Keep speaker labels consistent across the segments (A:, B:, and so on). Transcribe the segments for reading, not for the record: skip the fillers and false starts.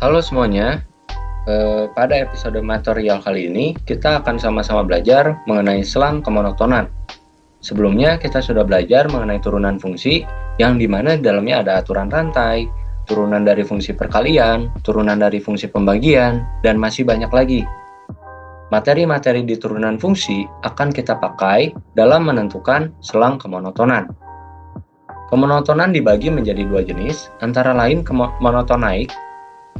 A: Halo semuanya, pada episode material kali ini kita akan sama-sama belajar mengenai selang kemonotonan. Sebelumnya kita sudah belajar mengenai turunan fungsi yang dimana di dalamnya ada aturan rantai, turunan dari fungsi perkalian, turunan dari fungsi pembagian, dan masih banyak lagi. Materi-materi di turunan fungsi akan kita pakai dalam menentukan selang kemonotonan. Kemonotonan dibagi menjadi dua jenis, antara lain monoton naik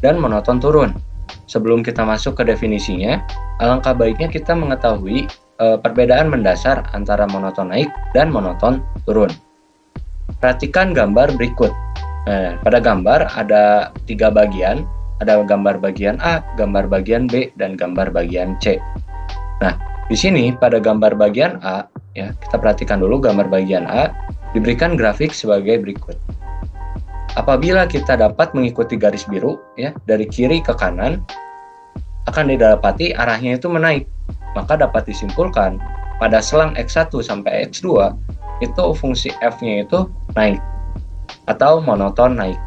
A: dan monoton turun. Sebelum kita masuk ke definisinya, alangkah baiknya kita mengetahui perbedaan mendasar antara monoton naik dan monoton turun. Perhatikan gambar berikut. Pada gambar ada 3 bagian, ada gambar bagian A, gambar bagian B, dan gambar bagian C. Nah, di sini pada gambar bagian A, ya, kita perhatikan dulu gambar bagian A, diberikan grafik sebagai berikut. Apabila kita dapat mengikuti garis biru ya dari kiri ke kanan, akan didapati arahnya itu menaik. Maka dapat disimpulkan pada selang X1 sampai X2 itu fungsi F-nya itu naik atau monoton naik.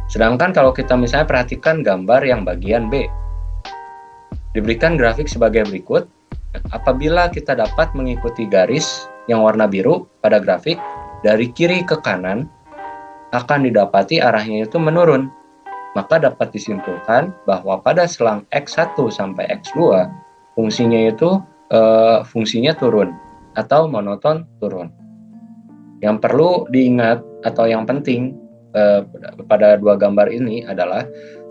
A: Sedangkan kalau kita misalnya perhatikan gambar yang bagian B, diberikan grafik sebagai berikut. Apabila kita dapat mengikuti garis yang warna biru pada grafik dari kiri ke kanan, akan didapati arahnya itu menurun. Maka dapat disimpulkan bahwa pada selang X1 sampai X2 fungsinya itu fungsinya turun atau monoton turun. Yang perlu diingat atau yang penting pada dua gambar ini adalah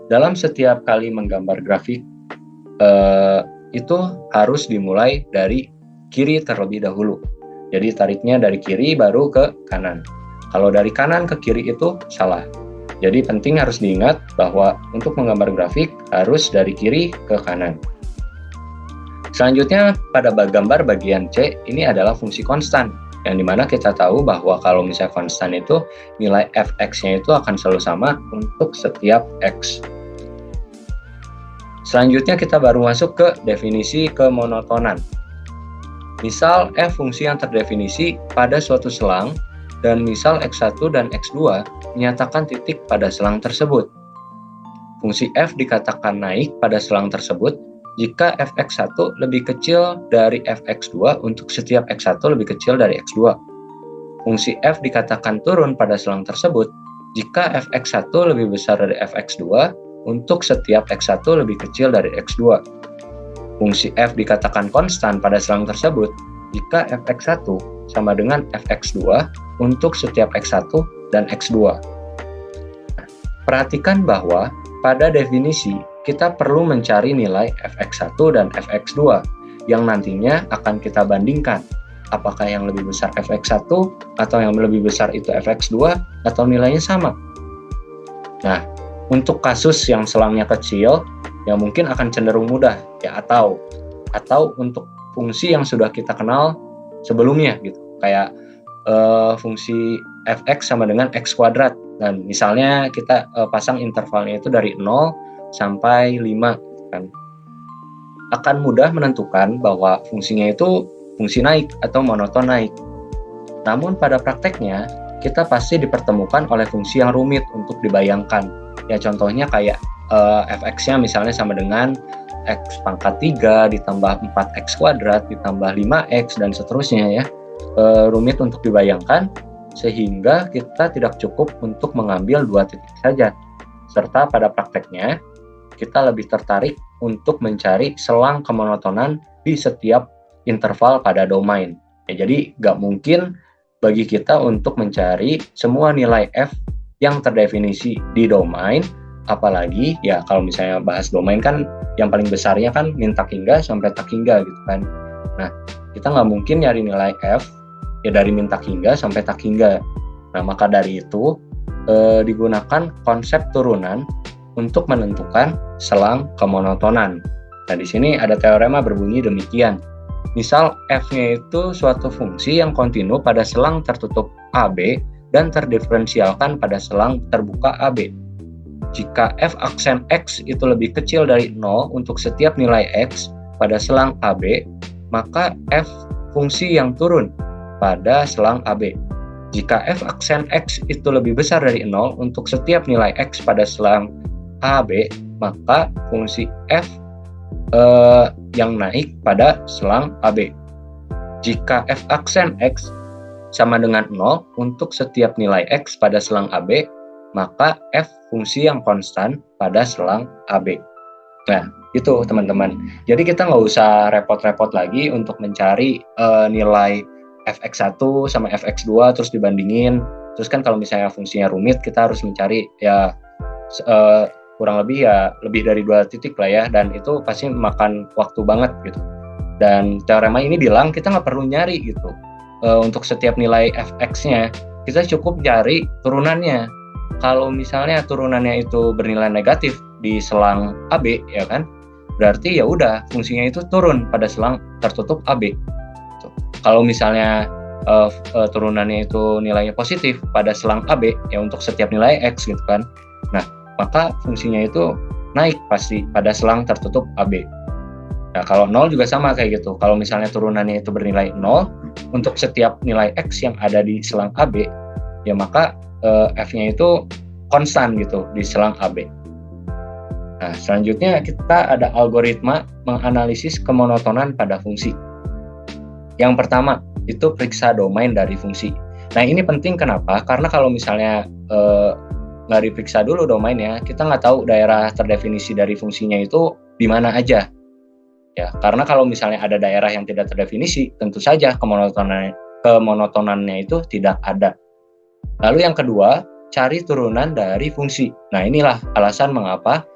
A: dalam setiap kali menggambar grafik itu harus dimulai dari kiri terlebih dahulu. Jadi tariknya dari kiri baru ke kanan. Kalau dari kanan ke kiri itu salah. Jadi penting harus diingat bahwa untuk menggambar grafik harus dari kiri ke kanan. Selanjutnya pada gambar bagian C ini adalah fungsi konstan. Yang dimana kita tahu bahwa kalau misalnya konstan itu nilai fx-nya itu akan selalu sama untuk setiap x. Selanjutnya kita baru masuk ke definisi kemonotonan. Misal f fungsi yang terdefinisi pada suatu selang dan misal X1 dan X2 menyatakan titik pada selang tersebut. Fungsi f dikatakan naik pada selang tersebut jika fx1 lebih kecil dari fx2 untuk setiap x1 lebih kecil dari x2. Fungsi f dikatakan turun pada selang tersebut jika fx1 lebih besar dari fx2 untuk setiap x1 lebih kecil dari x2. Fungsi f dikatakan konstan pada selang tersebut jika fx1 sama dengan fx2 untuk setiap x1 dan x2. Perhatikan bahwa pada definisi kita perlu mencari nilai fx1 dan fx2 yang nantinya akan kita bandingkan. Apakah yang lebih besar fx1 atau yang lebih besar itu fx2 atau nilainya sama. Nah, untuk kasus yang selangnya kecil, yang mungkin akan cenderung mudah ya atau untuk fungsi yang sudah kita kenal sebelumnya gitu. Kayak fungsi fx sama dengan x kuadrat. Dan misalnya kita pasang intervalnya itu dari 0 sampai 5 kan. Akan mudah menentukan bahwa fungsinya itu fungsi naik atau monoton naik. Namun pada prakteknya kita pasti dipertemukan oleh fungsi yang rumit untuk dibayangkan. Ya contohnya kayak fx-nya misalnya sama dengan x pangkat 3 ditambah 4x kuadrat ditambah 5x dan seterusnya ya. Rumit untuk dibayangkan sehingga kita tidak cukup untuk mengambil 2 titik saja. Serta pada prakteknya kita lebih tertarik untuk mencari selang kemonotonan di setiap interval pada domain. Ya, jadi nggak mungkin bagi kita untuk mencari semua nilai f yang terdefinisi di domain, apalagi ya kalau misalnya bahas domain kan yang paling besarnya kan min tak hingga sampai tak hingga gitu kan. Nah, kita nggak mungkin nyari nilai f ya dari min tak hingga sampai tak hingga. Nah, maka dari itu digunakan konsep turunan untuk menentukan selang kemonotonan. Nah, di sini ada teorema berbunyi demikian. Misal f-nya itu suatu fungsi yang kontinu pada selang tertutup AB dan terdiferensialkan pada selang terbuka AB. Jika f aksen x itu lebih kecil dari 0 untuk setiap nilai x pada selang AB, maka f fungsi yang turun pada selang AB. Jika f aksen x itu lebih besar dari 0 untuk setiap nilai x pada selang AB, maka fungsi f yang naik pada selang AB. Jika f aksen x sama dengan 0 untuk setiap nilai x pada selang AB, maka f fungsi yang konstan pada selang AB. Nah, itu teman-teman. Jadi kita nggak usah repot-repot lagi untuk mencari nilai fx1 sama fx2 terus dibandingin. Terus kan kalau misalnya fungsinya rumit, kita harus mencari ya kurang lebih ya lebih dari 2 titik lah ya, dan itu pasti makan waktu banget gitu. Dan teorema ini bilang kita nggak perlu nyari gitu untuk setiap nilai fx-nya, kita cukup cari turunannya. Kalau misalnya turunannya itu bernilai negatif di selang AB, ya kan, berarti ya udah fungsinya itu turun pada selang tertutup AB. Kalau misalnya turunannya itu nilainya positif pada selang AB ya untuk setiap nilai x gitu kan, nah maka fungsinya itu naik pasti pada selang tertutup AB. Nah, kalau 0 juga sama kayak gitu. Kalau misalnya turunannya itu bernilai 0 untuk setiap nilai x yang ada di selang AB, ya maka f-nya itu konstan gitu di selang AB. Nah, selanjutnya kita ada algoritma menganalisis kemonotonan pada fungsi. Yang pertama, itu periksa domain dari fungsi. Nah, ini penting kenapa? Karena kalau misalnya nggak diperiksa dulu domainnya, kita nggak tahu daerah terdefinisi dari fungsinya itu di mana aja. Ya, karena kalau misalnya ada daerah yang tidak terdefinisi, tentu saja kemonotonannya itu tidak ada. Lalu yang kedua, cari turunan dari fungsi. Nah, inilah alasan mengapa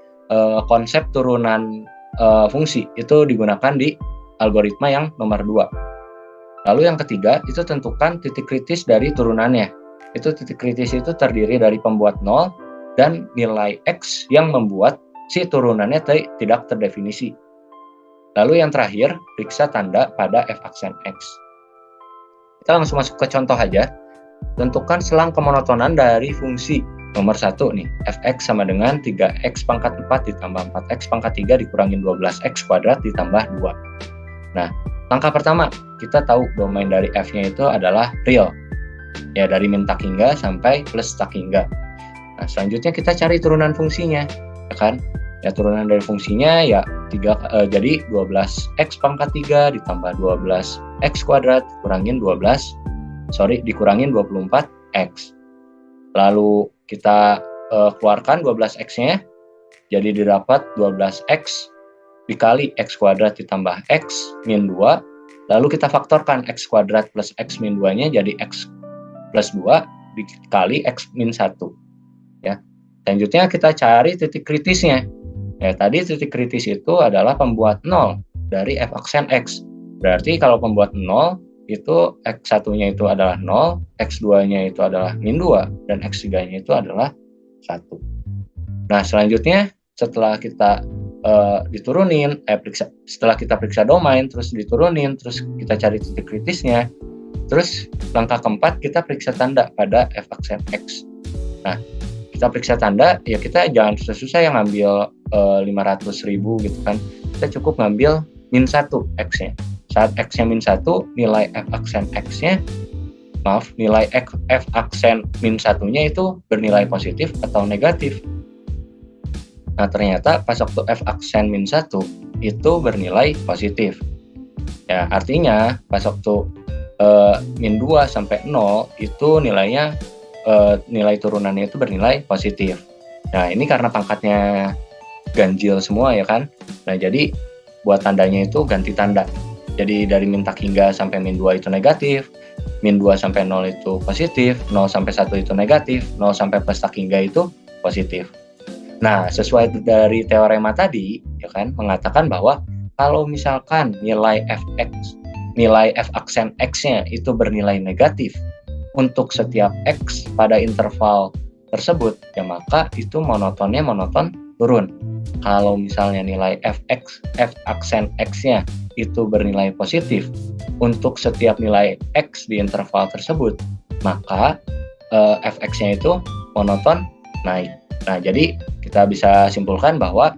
A: konsep turunan fungsi itu digunakan di algoritma yang nomor 2. Lalu yang ketiga, itu tentukan titik kritis dari turunannya. Itu titik kritis itu terdiri dari pembuat 0 dan nilai x yang membuat si turunannya tidak terdefinisi. Lalu yang terakhir, periksa tanda pada f aksen x. Kita langsung masuk ke contoh aja. Tentukan selang kemonotonan dari fungsi. Nomor 1 nih, fx sama dengan 3x pangkat 4 ditambah 4x pangkat 3 dikurangin 12x kuadrat ditambah 2. Nah, langkah pertama, kita tahu domain dari f-nya itu adalah real. Ya, dari min tak hingga sampai plus tak hingga. Nah, selanjutnya kita cari turunan fungsinya, ya kan? Ya, turunan dari fungsinya ya jadi 12x pangkat 3 ditambah 12x kuadrat dikurangin 24x. Lalu kita keluarkan 12x-nya, jadi didapat 12x dikali x kuadrat ditambah x min 2. Lalu kita faktorkan x kuadrat plus x min 2-nya jadi x plus 2 dikali x min 1. Ya. Selanjutnya kita cari titik kritisnya. Ya, tadi titik kritis itu adalah pembuat 0 dari f aksen x. Berarti kalau pembuat 0 itu x1-nya itu adalah 0, x2-nya itu adalah min 2, dan x3-nya itu adalah 1. Nah, selanjutnya setelah kita setelah kita periksa domain, terus diturunin, terus kita cari titik kritisnya, terus langkah keempat kita periksa tanda pada f aksen x. Nah, kita periksa tanda, ya kita jangan susah-susah yang ngambil 500.000 gitu kan. Kita cukup ngambil min 1 x-nya. Saat x-nya min 1, nilai f aksen x-nya, nilai f aksen min 1-nya itu bernilai positif atau negatif. Nah, ternyata pas waktu f aksen min 1 itu bernilai positif. Ya, artinya pas waktu min 2 sampai 0 itu nilainya nilai turunannya itu bernilai positif. Nah, ini karena pangkatnya ganjil semua ya kan. Nah, jadi buat tandanya itu ganti tanda. Jadi dari min tak hingga sampai min 2 itu negatif, min 2 sampai 0 itu positif, 0 sampai 1 itu negatif, 0 sampai plus tak hingga itu positif. Nah, sesuai dari teorema tadi, ya kan, mengatakan bahwa kalau misalkan nilai f aksen x-nya itu bernilai negatif untuk setiap x pada interval tersebut, ya maka itu monoton turun. Kalau misalnya nilai f aksen x-nya itu bernilai positif untuk setiap nilai x di interval tersebut, maka fx-nya itu monoton naik. Nah, jadi kita bisa simpulkan bahwa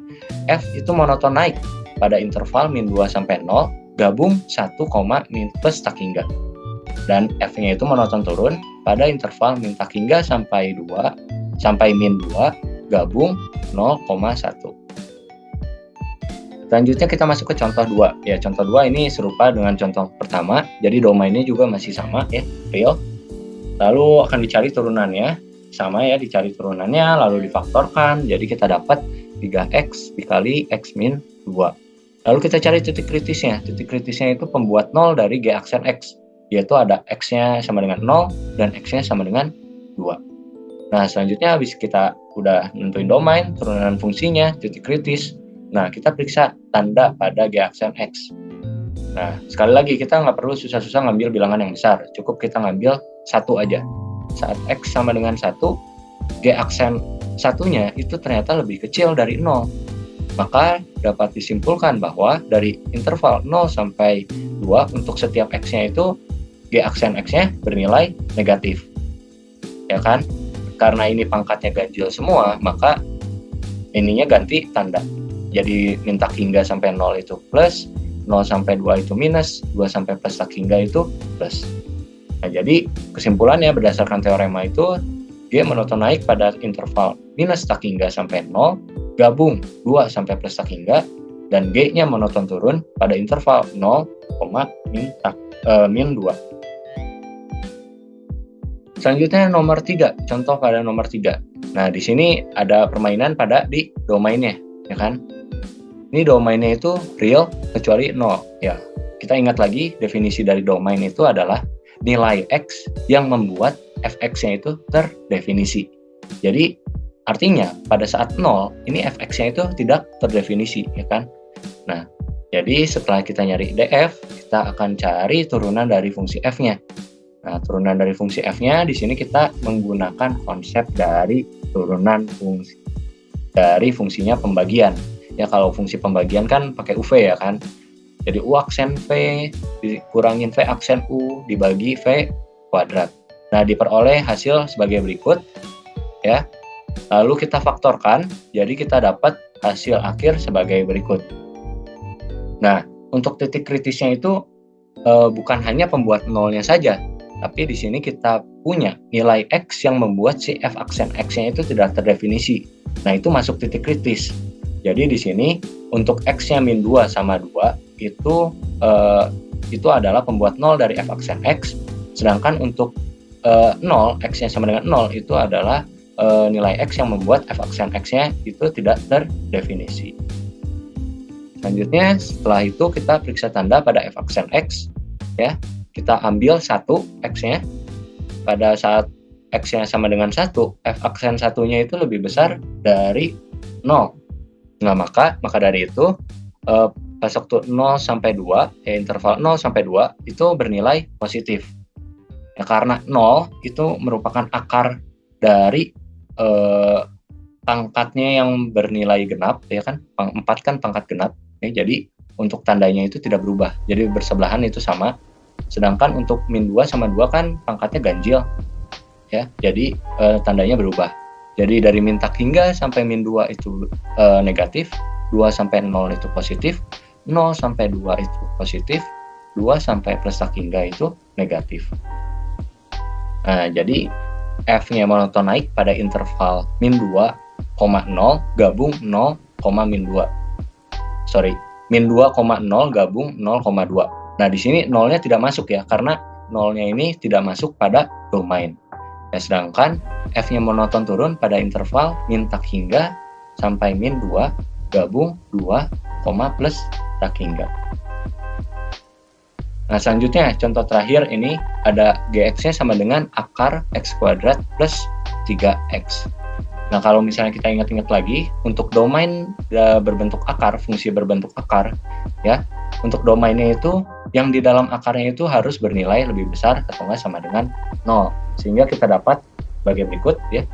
A: f itu monoton naik pada interval min 2 sampai 0 gabung 1, min plus tak hingga. Dan f-nya itu monoton turun pada interval min tak hingga sampai min 2 gabung 0,1. Selanjutnya kita masuk ke contoh 2. Ya, contoh 2 ini serupa dengan contoh pertama. Jadi domainnya juga masih sama ya, real. Lalu akan dicari turunannya. Sama ya, dicari turunannya lalu difaktorkan. Jadi kita dapat 3x dikali x min 2. Lalu kita cari titik kritisnya. Titik kritisnya itu pembuat 0 dari g aksen x. Yaitu ada x-nya sama dengan 0 dan x-nya sama dengan 2. Nah, selanjutnya habis kita udah nentuin domain, turunan fungsinya, titik kritis. Nah, kita periksa tanda pada g aksen x. Nah, sekali lagi kita nggak perlu susah-susah ngambil bilangan yang besar. Cukup kita ngambil 1 aja. Saat x sama dengan 1, g aksen satunya itu ternyata lebih kecil dari 0. Maka dapat disimpulkan bahwa dari interval 0 sampai 2 untuk setiap x-nya itu g aksen x-nya bernilai negatif. Ya kan? Karena ini pangkatnya ganjil semua, maka ininya ganti tanda. Jadi min tak hingga sampai 0 itu plus, 0 sampai 2 itu minus, 2 sampai plus tak hingga itu plus. Nah, jadi kesimpulannya berdasarkan teorema itu, G monoton naik pada interval minus tak hingga sampai 0, gabung 2 sampai plus tak hingga, dan G-nya monoton turun pada interval 0, min 2. Selanjutnya nomor 3, contoh pada nomor 3. Nah, di sini ada permainan pada di domainnya, ya kan? Ini domainnya itu real kecuali 0. Ya, kita ingat lagi definisi dari domain itu adalah nilai x yang membuat fx-nya itu terdefinisi. Jadi artinya pada saat 0 ini fx-nya itu tidak terdefinisi, ya kan? Nah, jadi setelah kita nyari df, kita akan cari turunan dari fungsi f-nya. Nah, turunan dari fungsi f-nya di sini kita menggunakan konsep dari turunan fungsi dari fungsinya pembagian. Ya, kalau fungsi pembagian kan pakai UV ya kan. Jadi U aksen V dikurangin V aksen U dibagi V kuadrat. Nah, diperoleh hasil sebagai berikut ya. Lalu kita faktorkan, jadi kita dapat hasil akhir sebagai berikut. Nah, untuk titik kritisnya itu bukan hanya pembuat nolnya saja, tapi di sini kita punya nilai X yang membuat si F aksen X-nya itu tidak terdefinisi. Nah, itu masuk titik kritis. Jadi di sini untuk X-nya min 2 sama 2 itu adalah pembuat 0 dari F aksen X, sedangkan untuk 0, X-nya sama dengan 0 itu adalah nilai X yang membuat F aksen X-nya itu tidak terdefinisi. Selanjutnya setelah itu kita periksa tanda pada F aksen X ya. Kita ambil 1 X-nya. Pada saat X-nya sama dengan 1, F aksen satunya itu lebih besar dari 0. Nah, maka dari itu pas waktu 0 sampai 2, ya interval 0 sampai 2 itu bernilai positif. Ya, karena 0 itu merupakan akar dari pangkatnya yang bernilai genap, ya kan? 4 kan pangkat genap. Ya, jadi untuk tandanya itu tidak berubah. Jadi bersebelahan itu sama. Sedangkan untuk min 2 sama 2 kan pangkatnya ganjil. Ya, jadi tandanya berubah. Jadi dari min tak hingga sampai min 2 itu negatif, 2 sampai 0 itu positif, 0 sampai 2 itu positif, 2 sampai plus tak hingga itu negatif. Nah, jadi F-nya monoton naik pada interval min 2,0 gabung 0, min 2. Min 2,0 gabung 0,2. Nah, di sini 0-nya tidak masuk ya, karena 0-nya ini tidak masuk pada domain. Ya, sedangkan F-nya monoton turun pada interval min tak hingga sampai min 2 gabung 2, plus tak hingga. Nah, selanjutnya contoh terakhir ini ada Gx-nya sama dengan akar X kuadrat plus 3X. Nah, kalau misalnya kita ingat-ingat lagi, untuk domain berbentuk akar, fungsi berbentuk akar, ya, untuk domainnya itu, yang di dalam akarnya itu harus bernilai lebih besar atau enggak sama dengan 0. Sehingga kita dapat sebagai berikut, ya.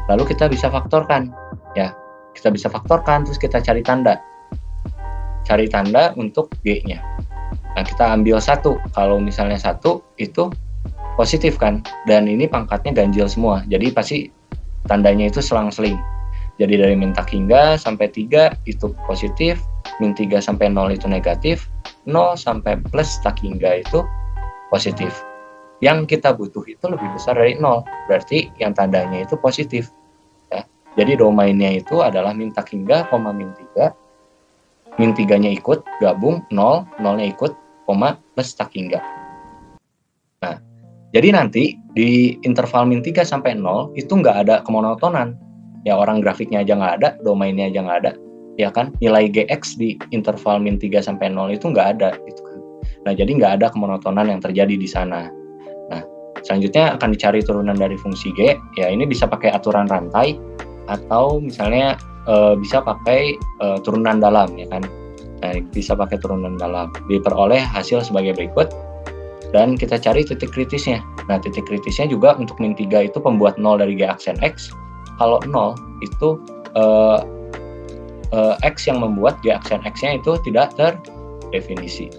A: Lalu kita bisa faktorkan, ya. Kita bisa faktorkan, terus kita cari tanda. Cari tanda untuk G-nya. Nah, kita ambil 1. Kalau misalnya 1, itu positif kan, dan ini pangkatnya ganjil semua. Jadi pasti tandanya itu selang-seling. Jadi dari min tak hingga sampai 3 itu positif, min 3 sampai 0 itu negatif, 0 sampai plus tak hingga itu positif. Yang kita butuh itu lebih besar dari 0, berarti yang tandanya itu positif. Ya. Jadi domainnya itu adalah min tak hingga, min 3, min 3-nya ikut, gabung, 0, 0-nya ikut, plus tak hingga. Nah, jadi nanti di interval min 3 sampai 0 itu nggak ada kemonotonan. Ya orang grafiknya aja nggak ada, domainnya aja nggak ada. Ya kan, nilai Gx di interval min 3 sampai 0 itu nggak ada. Gitu kan. Nah, jadi nggak ada kemonotonan yang terjadi di sana. Nah, selanjutnya akan dicari turunan dari fungsi G. Ya, ini bisa pakai aturan rantai, atau misalnya bisa pakai turunan dalam, ya kan. Nah, bisa pakai turunan dalam. Diperoleh hasil sebagai berikut, dan kita cari titik kritisnya. Nah, titik kritisnya juga untuk min 3 itu pembuat 0 dari G aksen X. Kalau 0 itu X yang membuat G aksen X-nya itu tidak terdefinisi.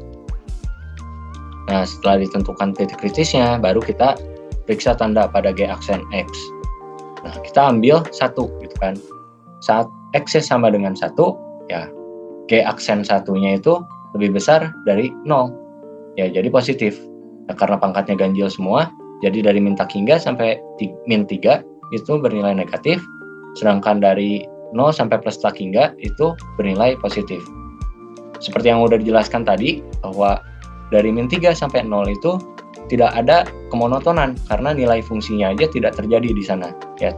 A: Nah, setelah ditentukan titik kritisnya, baru kita periksa tanda pada G aksen X. Nah, kita ambil 1 gitu kan. Saat X sama dengan 1, ya G aksen 1-nya itu lebih besar dari 0. Ya, jadi positif. Nah, karena pangkatnya ganjil semua, jadi dari min tak hingga sampai min 3 itu bernilai negatif, sedangkan dari 0 sampai plus tak hingga itu bernilai positif. Seperti yang udah dijelaskan tadi, bahwa dari min 3 sampai 0 itu tidak ada kemonotonan karena nilai fungsinya aja tidak terjadi di sana. Ya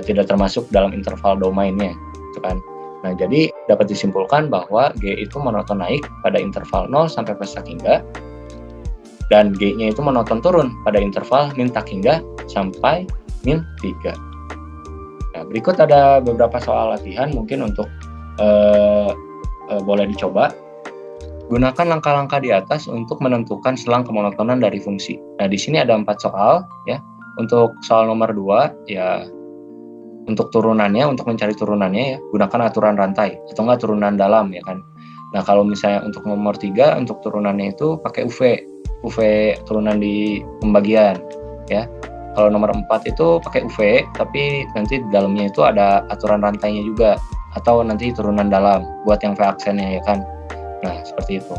A: tidak termasuk dalam interval domainnya, gitu kan. Nah, jadi dapat disimpulkan bahwa G itu monoton naik pada interval 0 sampai plus tak hingga, dan G-nya itu monoton turun pada interval min tak hingga sampai min 3. Nah, berikut ada beberapa soal latihan mungkin untuk boleh dicoba. Gunakan langkah-langkah di atas untuk menentukan selang kemonotonan dari fungsi. Nah, di sini ada 4 soal ya. Untuk soal nomor 2 ya, untuk turunannya, untuk mencari turunannya ya, gunakan aturan rantai atau enggak turunan dalam, ya kan. Nah, kalau misalnya untuk nomor 3 untuk turunannya itu pakai UV turunan di pembagian ya. Kalau nomor 4 itu pakai UV, tapi nanti di dalamnya itu ada aturan rantainya juga, atau nanti turunan dalam buat yang V aksennya, ya kan. Nah, seperti itu.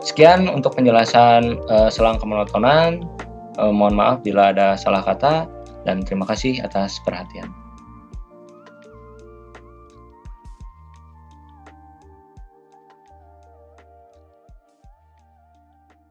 A: Sekian untuk penjelasan selang kemonotonan. Mohon maaf bila ada salah kata, dan terima kasih atas perhatian.